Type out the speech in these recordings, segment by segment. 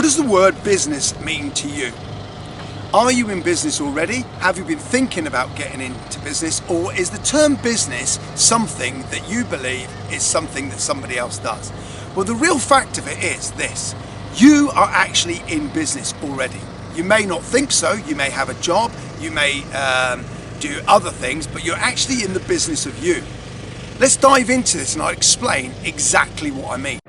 does the word business mean to you? Are you in business already? Have you been thinking about getting into business? Or is the term business something that you believe is something that somebody else does? Well, the real fact of it is this: you are actually in business already. You may not think so, you may have a job, you may do other things, but you're actually in the business of you. Let's dive into this and I'll explain exactly what I mean.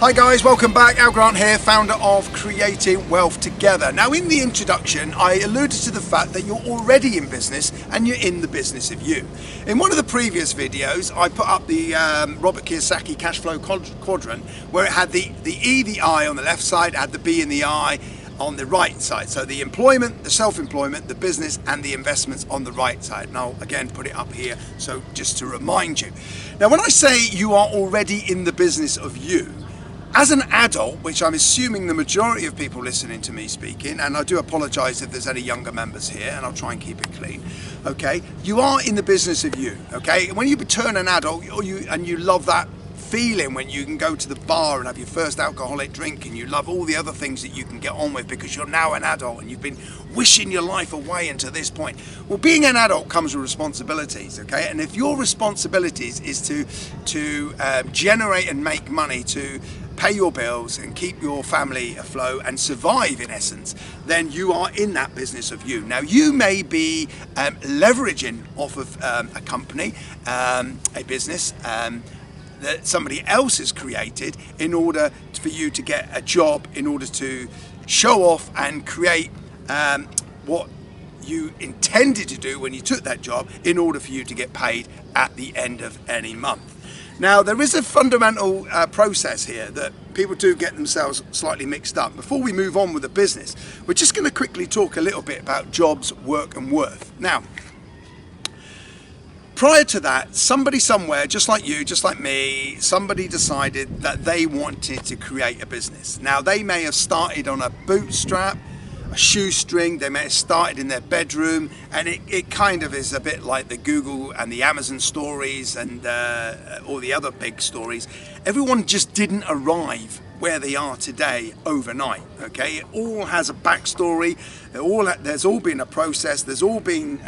Hi guys, welcome back. Al Grant here, founder of Creating Wealth Together. Now, in the introduction, I alluded to the fact that you're already in business and you're in the business of you. In one of the previous videos, I put up the Robert Kiyosaki cash flow quadrant, where it had the E, the I on the left side, it had the B and the I on the right side. So the employment, the self-employment, the business and the investments on the right side. And I'll again put it up here, so just to remind you. Now, when I say you are already in the business of you, as an adult, which I'm assuming the majority of people listening to me speaking, and I do apologise if there's any younger members here, and I'll try and keep it clean, okay? You are in the business of you, okay? When you turn an adult, you love that feeling when you can go to the bar and have your first alcoholic drink, and you love all the other things that you can get on with because you're now an adult and you've been wishing your life away until this point. Well, being an adult comes with responsibilities, okay? And if your responsibilities is to generate and make money to pay your bills and keep your family afloat and survive, in essence, then you are in that business of you. Now, you may be leveraging off of a company, a business that somebody else has created in order for you to get a job, in order to show off and create what you intended to do when you took that job, in order for you to get paid at the end of any month. Now, there is a fundamental process here that people do get themselves slightly mixed up. Before we move on with the business, we're just going to quickly talk a little bit about jobs, work and worth. Now, prior to that, somebody somewhere, just like you, just like me, somebody decided that they wanted to create a business. Now, they may have started on a bootstrap, a shoestring, they may have started in their bedroom, and it kind of is a bit like the Google and the Amazon stories and all the other big stories. Everyone just didn't arrive where they are today overnight, okay? It all has a backstory, there's all been a process, there's all been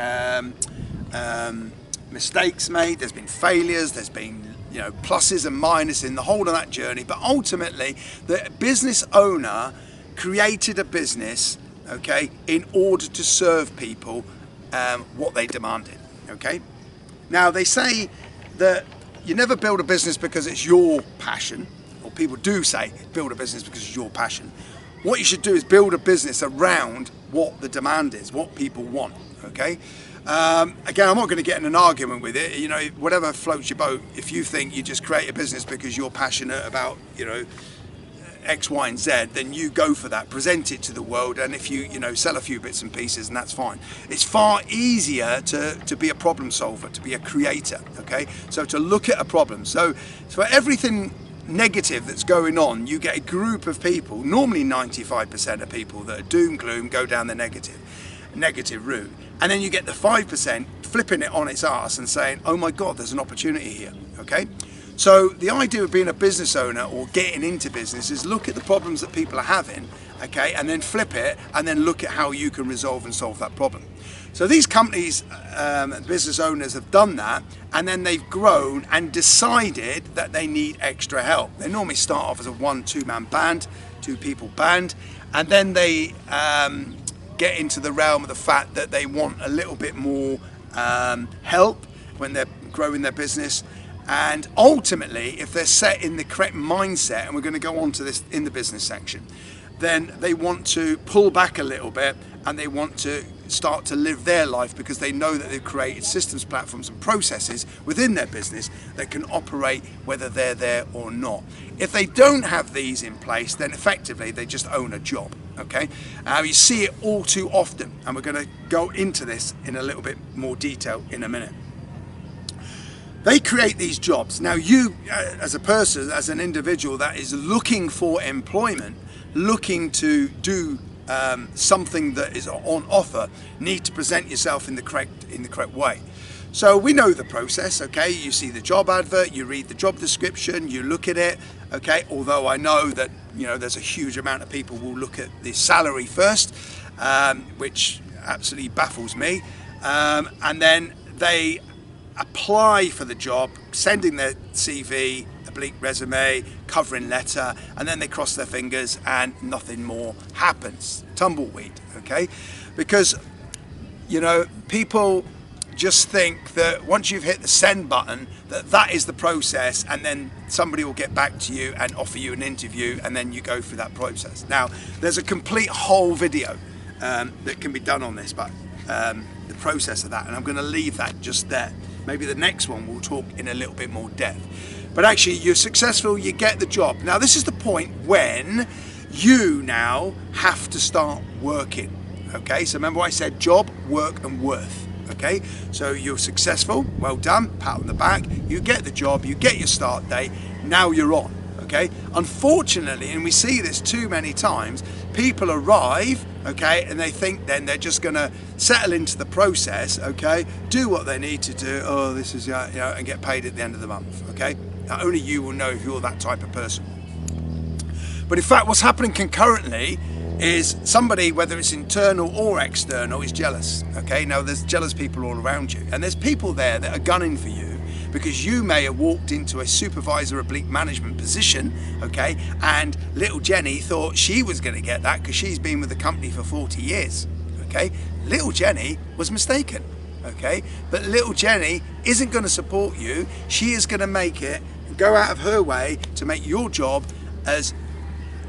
mistakes made, there's been failures, there's been pluses and minuses in the whole of that journey, but ultimately the business owner created a business, okay, in order to serve people what they demanded, okay? Now, they say that you never build a business because it's your passion, or people do say build a business because it's your passion. What you should do is build a business around what the demand is, what people want, okay? Again, I'm not going to get in an argument with it, whatever floats your boat. If you think you just create a business because you're passionate about, X, Y, and Z, then you go for that, present it to the world, and if you sell a few bits and pieces, and that's fine. It's far easier to be a problem solver, to be a creator, okay? So to look at a problem. So for everything negative that's going on, you get a group of people, normally 95% of people, that are doom gloom, go down the negative route, and then you get the 5% flipping it on its arse and saying, oh my God, there's an opportunity here, okay? So the idea of being a business owner or getting into business is look at the problems that people are having, okay, and then flip it and then look at how you can resolve and solve that problem. So these companies, business owners have done that, and then they've grown and decided that they need extra help. They normally start off as a 1-2-man band, 2-people band, and then they get into the realm of the fact that they want a little bit more help when they're growing their business. And ultimately, if they're set in the correct mindset, and we're going to go on to this in the business section, then they want to pull back a little bit and they want to start to live their life because they know that they've created systems, platforms and processes within their business that can operate whether they're there or not. If they don't have these in place, then effectively they just own a job, okay? You see it all too often, and we're going to go into this in a little bit more detail in a minute. They create these jobs. Now you, as a person, as an individual that is looking for employment, looking to do something that is on offer, need to present yourself in the correct way. So we know the process, okay? You see the job advert, you read the job description, you look at it, okay? Although I know that, you know, there's a huge amount of people will look at the salary first, which absolutely baffles me. And then they apply for the job, sending their CV, oblique resume, covering letter, and then they cross their fingers and nothing more happens. Tumbleweed, okay? Because, you know, people just think that once you've hit the send button, that is the process, and then somebody will get back to you and offer you an interview, and then you go through that process. Now, there's a complete whole video that can be done on this, but the process of that, and I'm going to leave that just there. Maybe the next one we'll talk in a little bit more depth. But actually, you're successful, you get the job. Now, this is the point when you now have to start working. Okay, so remember I said job, work, and worth. Okay, so you're successful, well done, pat on the back, you get the job, you get your start date, now you're on. Okay, unfortunately, and we see this too many times, people arrive, okay, and they think then they're just going to settle into the process, okay, do what they need to do, oh, this is, you know, and get paid at the end of the month, okay. Now, only you will know if you're that type of person. But in fact, what's happening concurrently is somebody, whether it's internal or external, is jealous, okay. Now, there's jealous people all around you, and there's people there that are gunning for you because you may have walked into a supervisor oblique management position, okay, and little Jenny thought she was going to get that because she's been with the company for 40 years, okay. Little Jenny was mistaken, okay, but little Jenny isn't going to support you. She is going to make it, go out of her way to make your job as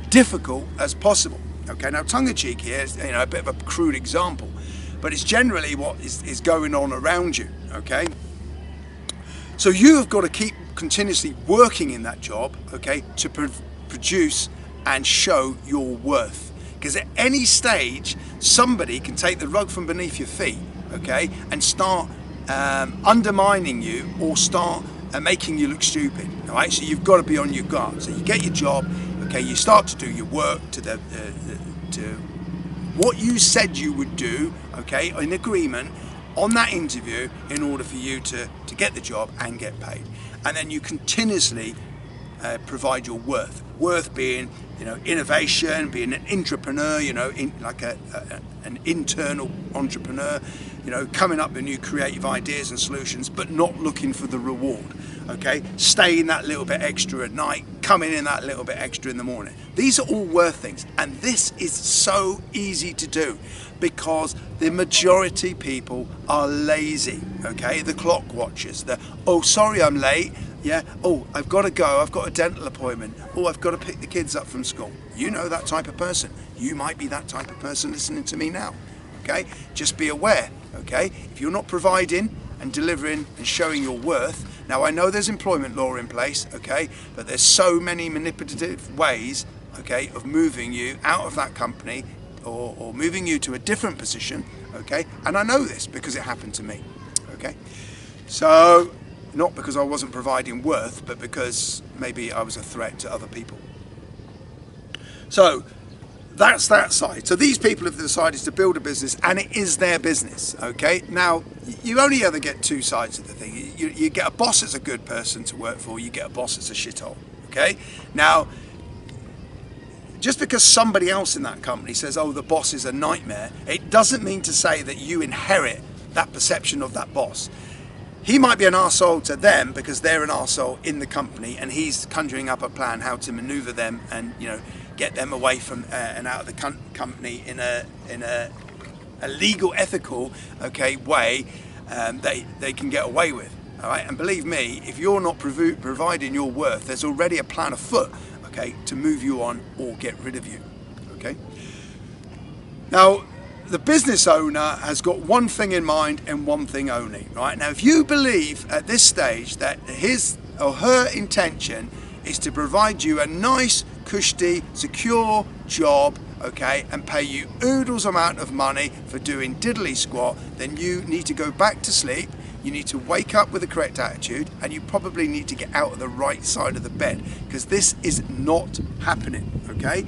difficult as possible, okay. Now, tongue-in-cheek here is, you know, a bit of a crude example, but it's generally what is going on around you, okay. So you have got to keep continuously working in that job, okay, to produce and show your worth. Because at any stage, somebody can take the rug from beneath your feet, okay, and start undermining you or start making you look stupid, all right? So you've got to be on your guard. So you get your job, okay, you start to do your work to what you said you would do, okay, in agreement on that interview in order for you to get the job and get paid. And then you continuously provide your worth. Worth being, you know, innovation, being an entrepreneur, you know, like an internal entrepreneur, you know, coming up with new creative ideas and solutions, but not looking for the reward, okay? Staying that little bit extra at night, coming in that little bit extra in the morning. These are all worth things, and this is so easy to do because the majority people are lazy, okay? The clock watchers, oh, sorry I'm late, yeah, oh, I've got to go, I've got a dental appointment, oh, I've got to pick the kids up from school. You know that type of person. You might be that type of person listening to me now, okay? Just be aware, okay? If you're not providing and delivering and showing your worth, now I know there's employment law in place, okay, but there's so many manipulative ways, okay, of moving you out of that company or moving you to a different position, okay, and I know this because it happened to me, okay. So, not because I wasn't providing worth, but because maybe I was a threat to other people. So that's that side. So these people have decided to build a business, and it is their business, okay? Now, you only ever get two sides of the thing. You get a boss that's a good person to work for, you get a boss that's a shithole, okay? Now, just because somebody else in that company says, oh, the boss is a nightmare, it doesn't mean to say that you inherit that perception of that boss. He might be an arsehole to them because they're an arsehole in the company, and he's conjuring up a plan how to maneuver them and, you know, get them away from and out of the company in a legal, ethical, okay, way they can get away with. All right, and believe me, if you're not providing your worth, there's already a plan afoot, okay, to move you on or get rid of you. Okay. Now, the business owner has got one thing in mind and one thing only, right? Now, if you believe at this stage that his or her intention is to provide you a nice, cushy, secure job, okay, and pay you oodles amount of money for doing diddly squat, then you need to go back to sleep. you need to wake up with the correct attitude, and you probably need to get out of the right side of the bed, because this is not happening, okay?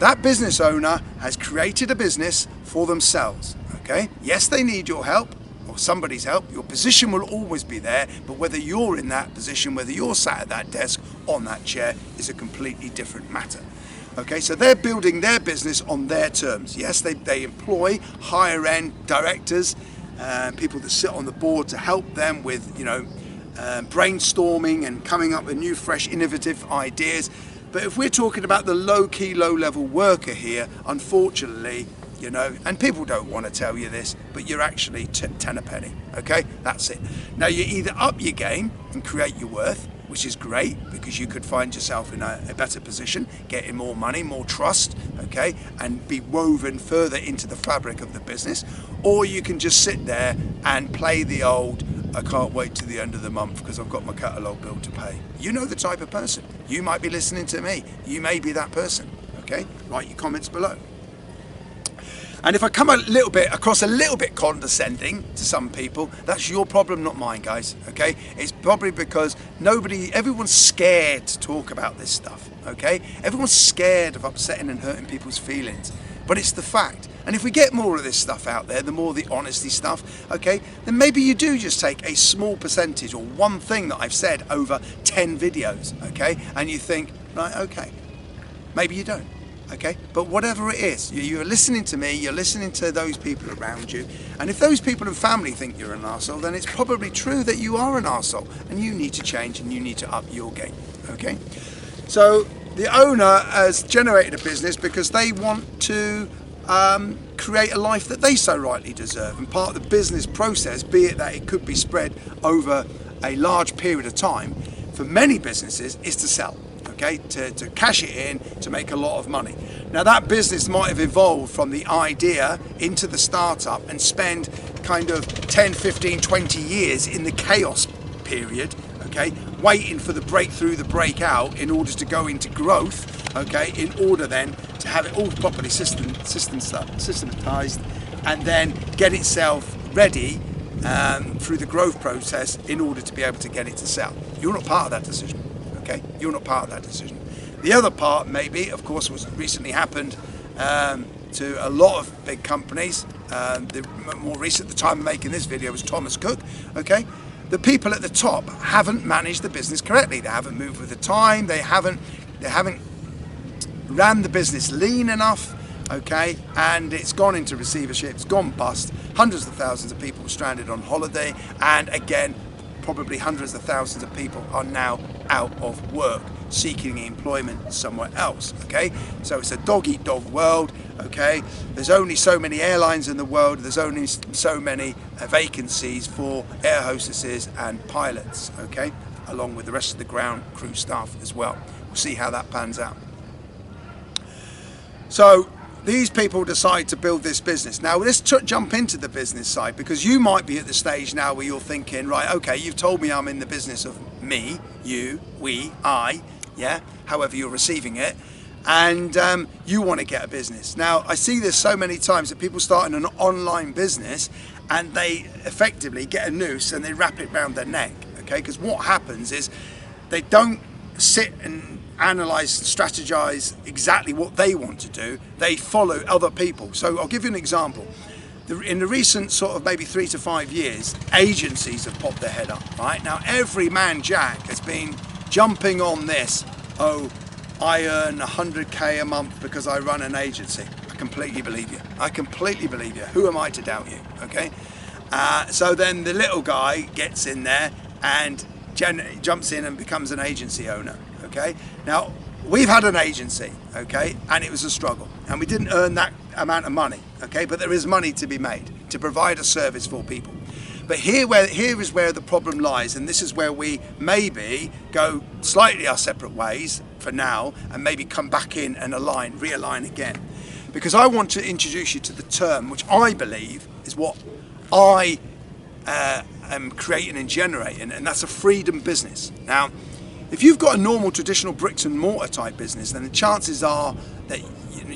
That business owner has created a business for themselves, okay? Yes, they need your help or somebody's help. Your position will always be there, but whether you're in that position, whether you're sat at that desk, on that chair, is a completely different matter. Okay, so they're building their business on their terms. Yes, they employ higher end directors, people that sit on the board to help them with, brainstorming and coming up with new, fresh, innovative ideas. But if we're talking about the low-key, low-level worker here, unfortunately, and people don't want to tell you this, but you're actually 10 a penny, okay? That's it. Now, you either up your game and create your worth, which is great, because you could find yourself in a better position, getting more money, more trust, okay, and be woven further into the fabric of the business, or you can just sit there and play the old, I can't wait to the end of the month because I've got my catalogue bill to pay. You know the type of person. You might be listening to me. You may be that person, okay? Write your comments below. And if I come across a little bit condescending to some people, that's your problem, not mine, guys, okay? It's probably because everyone's scared to talk about this stuff, okay? Everyone's scared of upsetting and hurting people's feelings, but it's the fact. And if we get more of this stuff out there, the more the honesty stuff, okay, then maybe you do just take a small percentage or one thing that I've said over 10 videos, okay? And you think, right, okay, maybe you don't. Okay, but whatever it is, you're listening to me, you're listening to those people around you, and if those people and family think you're an arsehole, then it's probably true that you are an arsehole, and you need to change and you need to up your game, okay? So the owner has generated a business because they want to create a life that they so rightly deserve, and part of the business process, be it that it could be spread over a large period of time, for many businesses, is to sell. Okay, to cash it in, to make a lot of money. Now that business might have evolved from the idea into the startup and spend kind of 10, 15, 20 years in the chaos period, okay, waiting for the breakthrough, the breakout, in order to go into growth, okay, in order then to have it all properly systematized and then get itself ready through the growth process in order to be able to get it to sell. You're not part of that decision. Okay, you're not part of that decision. The other part, maybe, of course, was recently happened to a lot of big companies. The more recent, the time of making this video, was Thomas Cook. Okay, the people at the top haven't managed the business correctly. They haven't moved with the time. They haven't ran the business lean enough. Okay, and it's gone into receivership. It's gone bust. Hundreds of thousands of people were stranded on holiday, and again, probably hundreds of thousands of people are now out of work, seeking employment somewhere else, okay? So it's a dog-eat-dog world, okay? There's only so many airlines in the world, there's only so many vacancies for air hostesses and pilots, okay? Along with the rest of the ground crew staff as well. We'll see how that pans out. So these people decide to build this business. Now let's jump into the business side, because you might be at the stage now where you're thinking, right, okay, you've told me I'm in the business of me, you, we, I, yeah, however you're receiving it, and you want to get a business. Now I see this so many times that people start in an online business and they effectively get a noose and they wrap it around their neck, okay? Because what happens is they don't sit and analyze and strategize exactly what they want to do. They follow other people. So I'll give you an example. In the recent sort of maybe 3 to 5 years, agencies have popped their head up, right? Now every man jack has been jumping on this, oh, I earn 100k a month because I run an agency. I completely believe you. I completely believe you. Who am I to doubt you, okay? So then the little guy gets in there and jumps in and becomes an agency owner. Okay, now we've had an agency, okay, and it was a struggle, and we didn't earn that amount of money, okay, but there is money to be made to provide a service for people. But here is where the problem lies, and this is where we maybe go slightly our separate ways for now, and maybe come back in and realign again, because I want to introduce you to the term which I believe is what I am creating and generating, and that's a freedom business. Now, If you've got a normal traditional bricks and mortar type business, then the chances are that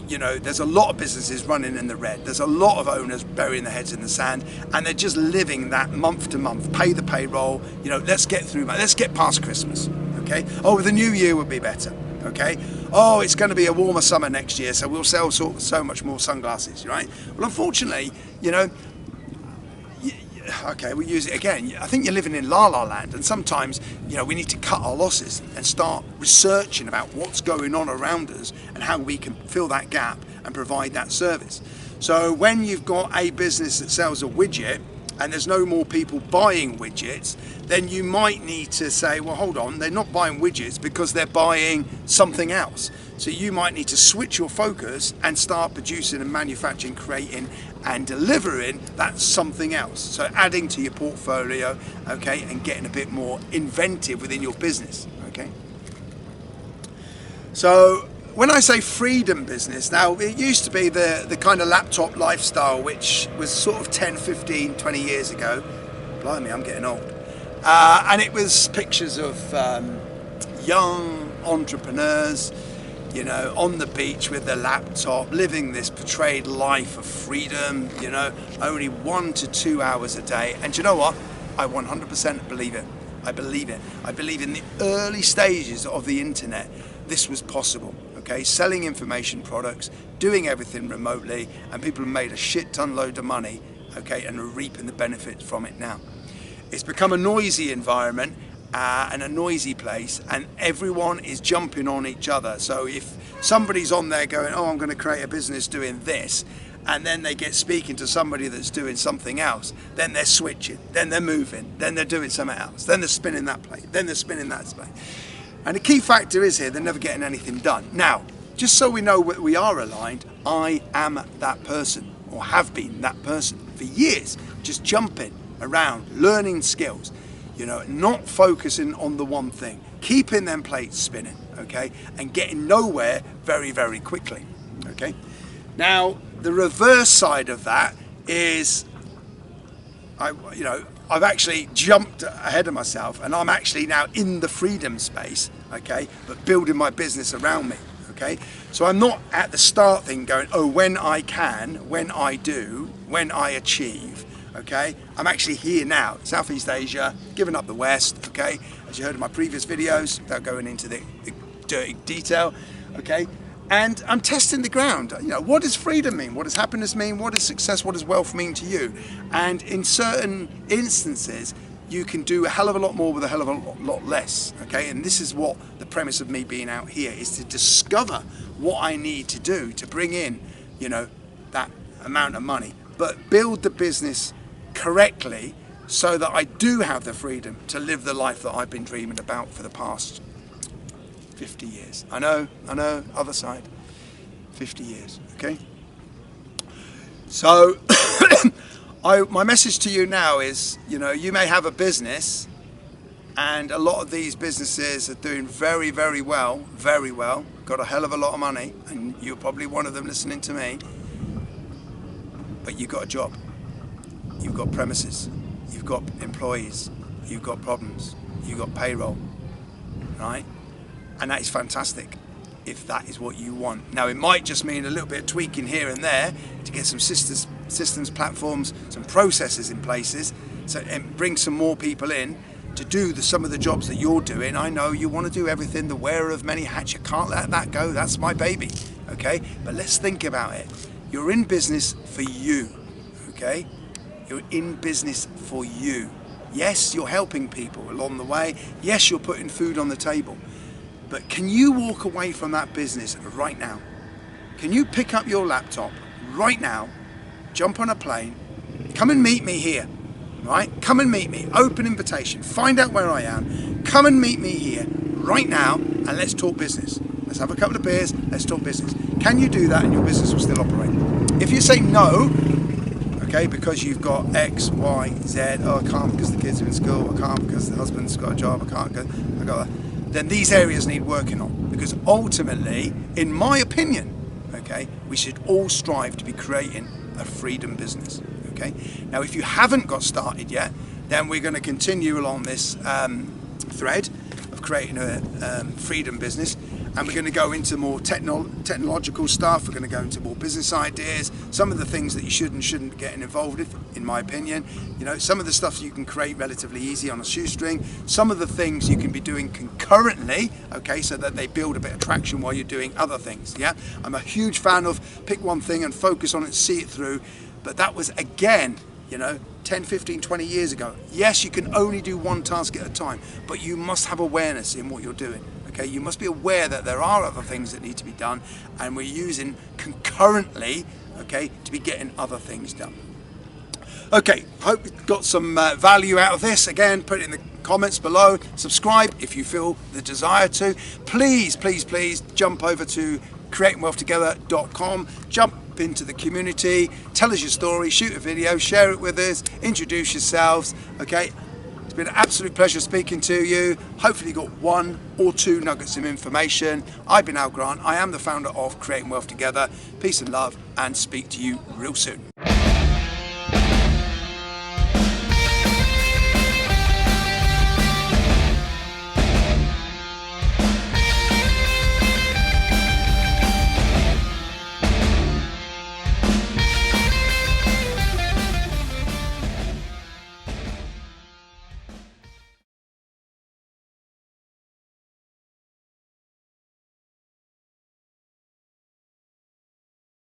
you know there's a lot of businesses running in the red. There's a lot of owners burying their heads in the sand, and they're just living that month to month, pay the payroll. You know, let's get through, let's get past Christmas. Okay. Oh, the new year would be better. Okay. Oh, it's going to be a warmer summer next year, so we'll sell so much more sunglasses, right? Well, unfortunately, you know. Okay, we use it again. I think you're living in la la land, and sometimes, you know, we need to cut our losses and start researching about what's going on around us and how we can fill that gap and provide that service. So when you've got a business that sells a widget and there's no more people buying widgets, then you might need to say, well, hold on, they're not buying widgets because they're buying something else. So you might need to switch your focus and start producing and manufacturing, creating and delivering that something else. So adding to your portfolio, okay, and getting a bit more inventive within your business, okay? So when I say freedom business, now it used to be the kind of laptop lifestyle, which was sort of 10, 15, 20 years ago. Blimey, I'm getting old. And it was pictures of young entrepreneurs, you know, on the beach with their laptop, living this portrayed life of freedom, you know, only 1 to 2 hours a day. And you know what? I 100% believe it. I believe it. I believe in the early stages of the internet, this was possible, okay? Selling information products, doing everything remotely, and people have made a shit ton load of money, okay, and are reaping the benefits from it now. It's become a noisy environment, and a noisy place, and everyone is jumping on each other. So if somebody's on there going, oh, I'm going to create a business doing this, and then they get speaking to somebody that's doing something else, then they're switching, then they're moving, then they're doing something else, then they're spinning that plate, then they're spinning that plate. And the key factor is here, they're never getting anything done. Now, just so we know that we are aligned, I am that person, or have been that person for years, just jumping around, learning skills. You know, not focusing on the one thing, keeping them plates spinning, okay, and getting nowhere very, very quickly, okay. Now, the reverse side of that is, I've actually jumped ahead of myself, and I'm actually now in the freedom space, okay, but building my business around me, okay. So I'm not at the start thing going, oh, when I can, when I do, when I achieve. Okay, I'm actually here now, Southeast Asia, giving up the West, okay, as you heard in my previous videos, without going into the dirty detail, okay, and I'm testing the ground. You know, what does freedom mean? What does happiness mean? What does success, what does wealth mean to you? And in certain instances, you can do a hell of a lot more with a hell of a lot less, okay, and this is what the premise of me being out here is, to discover what I need to do to bring in, you know, that amount of money, but build the business correctly so that I do have the freedom to live the life that I've been dreaming about for the past 50 years. I know, other side, 50 years, okay? So, my message to you now is, you know, you may have a business, and a lot of these businesses are doing very, very well, got a hell of a lot of money, and you're probably one of them listening to me, but you've got a job. You've got premises, you've got employees, you've got problems, you've got payroll, right? And that is fantastic if that is what you want. Now, it might just mean a little bit of tweaking here and there to get some systems, platforms, some processes in places, so and bring some more people in to do some of the jobs that you're doing. I know you want to do everything, the wearer of many hats, you can't let that go, that's my baby, okay? But let's think about it. You're in business for you, okay? You're in business for you. Yes, you're helping people along the way. Yes, you're putting food on the table. But can you walk away from that business right now? Can you pick up your laptop right now, jump on a plane, come and meet me here, right? Come and meet me, open invitation, find out where I am, come and meet me here right now, and let's talk business. Let's have a couple of beers, let's talk business. Can you do that and your business will still operate? If you say no, okay, because you've got X, Y, Z, oh, I can't because the kids are in school, I can't because the husband's got a job, I can't go, I got that, then these areas need working on. Because ultimately, in my opinion, okay, we should all strive to be creating a freedom business, okay? Now, if you haven't got started yet, then we're going to continue along this thread of creating a freedom business, and we're going to go into more technological stuff. We're going to go into more business ideas, some of the things that you should and shouldn't get involved with, in my opinion. You know, some of the stuff you can create relatively easy on a shoestring, some of the things you can be doing concurrently, okay, so that they build a bit of traction while you're doing other things. Yeah, I'm a huge fan of pick one thing and focus on it, see it through. But that was, again, you know, 10, 15, 20 years ago. Yes, you can only do one task at a time, but you must have awareness in what you're doing. Okay, you must be aware that there are other things that need to be done, and we're using concurrently, okay, to be getting other things done. Okay, hope you got some value out of this. Again, put it in the comments below. Subscribe if you feel the desire to. Please, please, please jump over to creatingwealthtogether.com. Jump into the community, tell us your story, shoot a video, share it with us, introduce yourselves. Okay, it's been an absolute pleasure speaking to you. Hopefully you got one or two nuggets of information. I've been Al Grant. I am the founder of Creating Wealth Together. Peace and love, and speak to you real soon.